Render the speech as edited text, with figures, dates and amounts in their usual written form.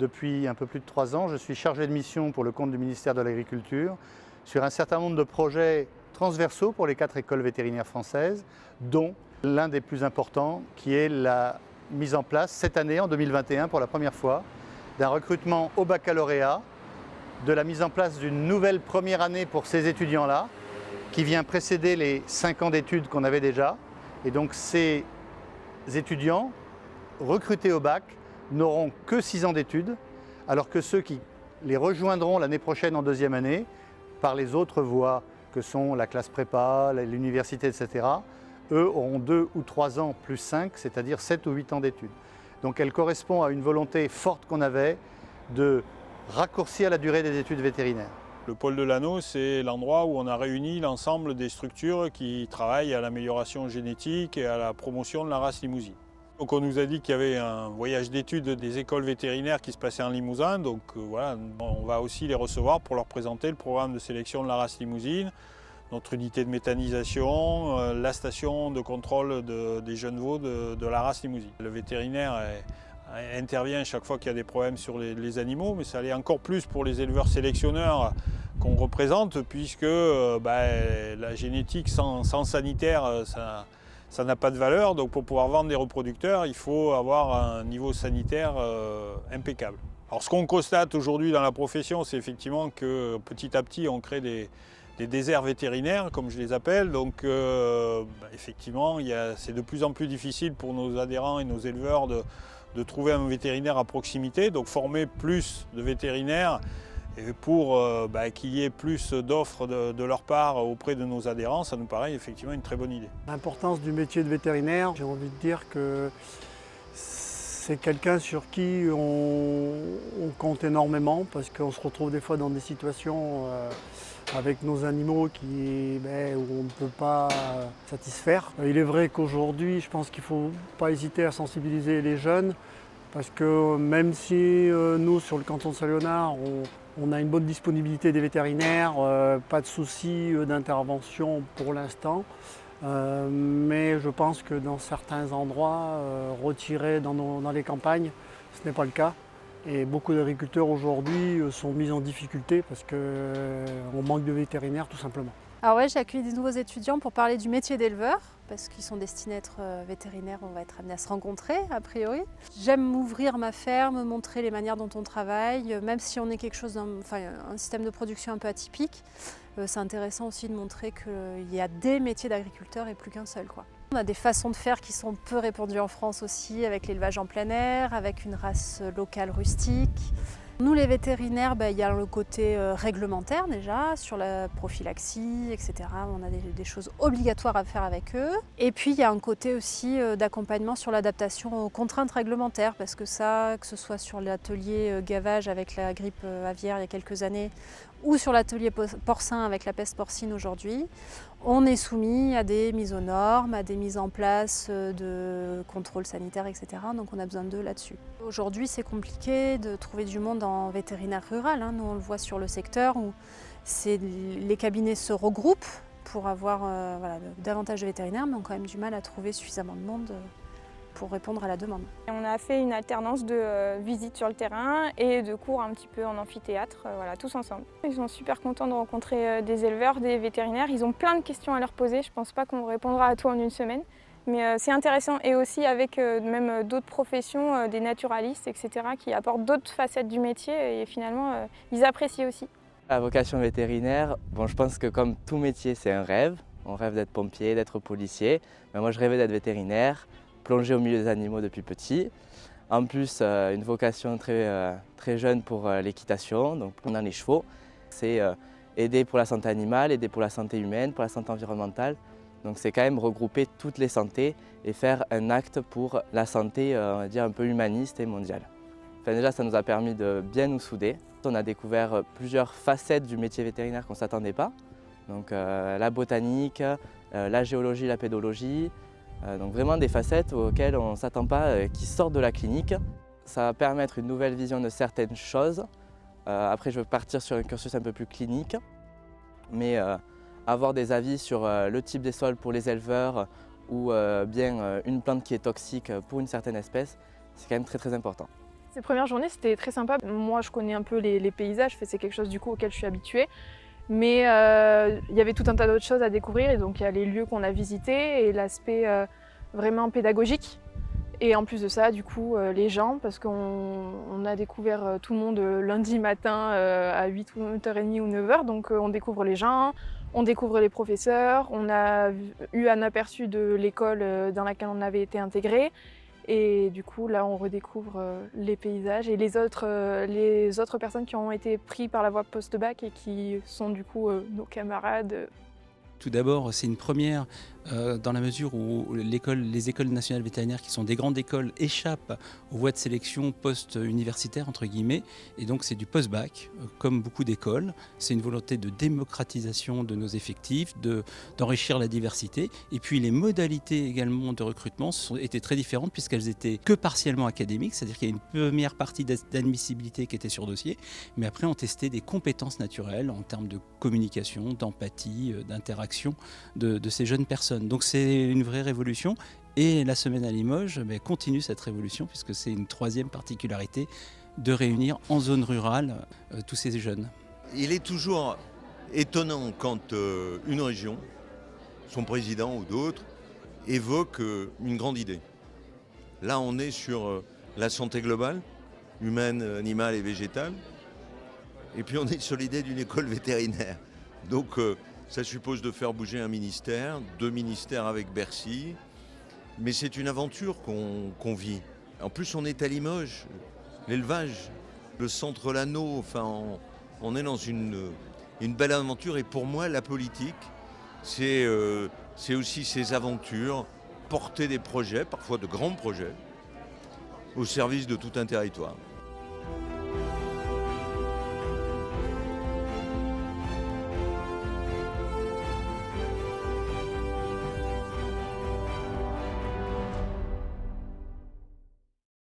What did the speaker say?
depuis un peu plus de 3 ans, je suis chargé de mission pour le compte du ministère de l'Agriculture sur un certain nombre de projets transversaux pour les 4 écoles vétérinaires françaises, dont l'un des plus importants qui est la mise en place cette année, en 2021, pour la première fois, d'un recrutement au baccalauréat, de la mise en place d'une nouvelle première année pour ces étudiants-là, qui vient précéder les 5 ans d'études qu'on avait déjà. Et donc ces étudiants recrutés au bac n'auront que 6 ans d'études, alors que ceux qui les rejoindront l'année prochaine en 2e année, par les autres voies que sont la classe prépa, l'université, etc., eux auront 2 ou 3 ans plus 5, c'est-à-dire 7 ou 8 ans d'études. Donc elle correspond à une volonté forte qu'on avait de raccourcir la durée des études vétérinaires. Le pôle de l'Anneau, c'est l'endroit où on a réuni l'ensemble des structures qui travaillent à l'amélioration génétique et à la promotion de la race Limousin. Donc on nous a dit qu'il y avait un voyage d'études des écoles vétérinaires qui se passait en Limousin, donc voilà, on va aussi les recevoir pour leur présenter le programme de sélection de la race limousine, notre unité de méthanisation, la station de contrôle des jeunes veaux de la race limousine. Le vétérinaire intervient chaque fois qu'il y a des problèmes sur les animaux, mais ça allait encore plus pour les éleveurs sélectionneurs qu'on représente, puisque la génétique sans sanitaire, ça n'a pas de valeur. Donc pour pouvoir vendre des reproducteurs, il faut avoir un niveau sanitaire impeccable. Alors ce qu'on constate aujourd'hui dans la profession, c'est effectivement que petit à petit on crée des déserts vétérinaires, comme je les appelle. Donc effectivement, c'est de plus en plus difficile pour nos adhérents et nos éleveurs de trouver un vétérinaire à proximité. Donc former plus de vétérinaires pour qu'il y ait plus d'offres de leur part auprès de nos adhérents, ça nous paraît effectivement une très bonne idée. L'importance du métier de vétérinaire, j'ai envie de dire que c'est quelqu'un sur qui on compte énormément, parce qu'on se retrouve des fois dans des situations avec nos animaux où on ne peut pas satisfaire. Il est vrai qu'aujourd'hui, je pense qu'il ne faut pas hésiter à sensibiliser les jeunes, parce que même si nous, sur le canton de Saint-Léonard, on a une bonne disponibilité des vétérinaires, pas de soucis d'intervention pour l'instant, mais je pense que dans certains endroits, retirés dans les campagnes, ce n'est pas le cas. Et beaucoup d'agriculteurs aujourd'hui sont mis en difficulté parce qu'on manque de vétérinaires tout simplement. Alors ouais, j'ai accueilli des nouveaux étudiants pour parler du métier d'éleveur, parce qu'ils sont destinés à être vétérinaires, on va être amenés à se rencontrer a priori. J'aime ouvrir ma ferme, montrer les manières dont on travaille, même si on est quelque chose un système de production un peu atypique. C'est intéressant aussi de montrer qu'il y a des métiers d'agriculteurs et plus qu'un seul, quoi. On a des façons de faire qui sont peu répandues en France aussi, avec l'élevage en plein air, avec une race locale rustique. Nous les vétérinaires, il y a le côté réglementaire déjà, sur la prophylaxie, etc. On a des choses obligatoires à faire avec eux. Et puis il y a un côté aussi d'accompagnement sur l'adaptation aux contraintes réglementaires, parce que ça, que ce soit sur l'atelier gavage avec la grippe aviaire il y a quelques années, ou sur l'atelier porcin avec la peste porcine aujourd'hui, on est soumis à des mises aux normes, à des mises en place de contrôle sanitaire, etc. Donc on a besoin d'eux là-dessus. Aujourd'hui, c'est compliqué de trouver du monde en vétérinaire rural. Nous, on le voit sur le secteur où les cabinets se regroupent pour avoir davantage de vétérinaires, mais ont quand même du mal à trouver suffisamment de monde pour répondre à la demande. On a fait une alternance de visites sur le terrain et de cours un petit peu en amphithéâtre, tous ensemble. Ils sont super contents de rencontrer des éleveurs, des vétérinaires. Ils ont plein de questions à leur poser. Je ne pense pas qu'on répondra à tout en une semaine. Mais c'est intéressant, et aussi avec même d'autres professions, des naturalistes, etc., qui apportent d'autres facettes du métier, et finalement, ils apprécient aussi. La vocation vétérinaire, je pense que comme tout métier, c'est un rêve. On rêve d'être pompier, d'être policier. Mais moi, je rêvais d'être vétérinaire, plongé au milieu des animaux depuis petit. En plus, une vocation très jeune pour l'équitation, donc dans les chevaux. C'est aider pour la santé animale, aider pour la santé humaine, pour la santé environnementale. Donc c'est quand même regrouper toutes les santé et faire un acte pour la santé, on va dire, un peu humaniste et mondiale. Déjà, ça nous a permis de bien nous souder. On a découvert plusieurs facettes du métier vétérinaire qu'on ne s'attendait pas. Donc la botanique, la géologie, la pédologie. Donc vraiment des facettes auxquelles on ne s'attend pas, qui sortent de la clinique. Ça va permettre une nouvelle vision de certaines choses. Après, je vais partir sur un cursus un peu plus clinique. Mais avoir des avis sur le type des sols pour les éleveurs ou bien une plante qui est toxique pour une certaine espèce, c'est quand même très important. Ces premières journées, c'était très sympa. Moi, je connais un peu les paysages, c'est quelque chose du coup auquel je suis habituée. Mais il y avait tout un tas d'autres choses à découvrir. Et donc, il y a les lieux qu'on a visités et l'aspect vraiment pédagogique. Et en plus de ça, du coup, les gens, parce qu'on a découvert tout le monde lundi matin à 8h30 ou 9h. Donc, on découvre les gens, on découvre les professeurs, on a eu un aperçu de l'école dans laquelle on avait été intégré. Et du coup, là, on redécouvre les paysages et les autres personnes qui ont été prises par la voie post-bac et qui sont du coup nos camarades. Tout d'abord, c'est une première dans la mesure où les écoles nationales vétérinaires, qui sont des grandes écoles, échappent aux voies de sélection post-universitaires, entre guillemets, et donc c'est du post-bac, comme beaucoup d'écoles. C'est une volonté de démocratisation de nos effectifs, d'enrichir la diversité, et puis les modalités également de recrutement étaient très différentes puisqu'elles étaient que partiellement académiques, c'est-à-dire qu'il y a une première partie d'admissibilité qui était sur dossier, mais après on testait des compétences naturelles en termes de communication, d'empathie, d'interaction de ces jeunes personnes. Donc c'est une vraie révolution et la semaine à Limoges continue cette révolution puisque c'est une troisième particularité de réunir en zone rurale tous ces jeunes. Il est toujours étonnant quand une région, son président ou d'autres, évoque une grande idée. Là on est sur la santé globale, humaine, animale et végétale, et puis on est sur l'idée d'une école vétérinaire. Donc ça suppose de faire bouger un ministère, 2 ministères avec Bercy, mais c'est une aventure qu'on vit. En plus, on est à Limoges, l'élevage, le centre Lano, enfin, on est dans une belle aventure. Et pour moi, la politique, c'est aussi ces aventures, porter des projets, parfois de grands projets, au service de tout un territoire.